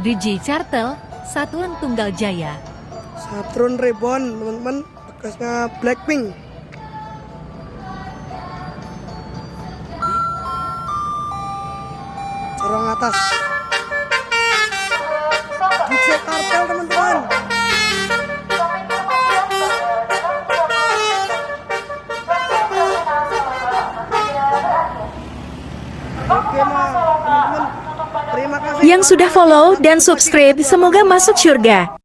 DJ Cartel, Satuan Tunggal Jaya. Saturn Reborn, teman-teman, bekasnya Blackpink. Corong atas. DJ Cartel, teman-teman. Oke, nah, teman-teman. Terima kasih. Yang sudah follow dan subscribe semoga masuk surga.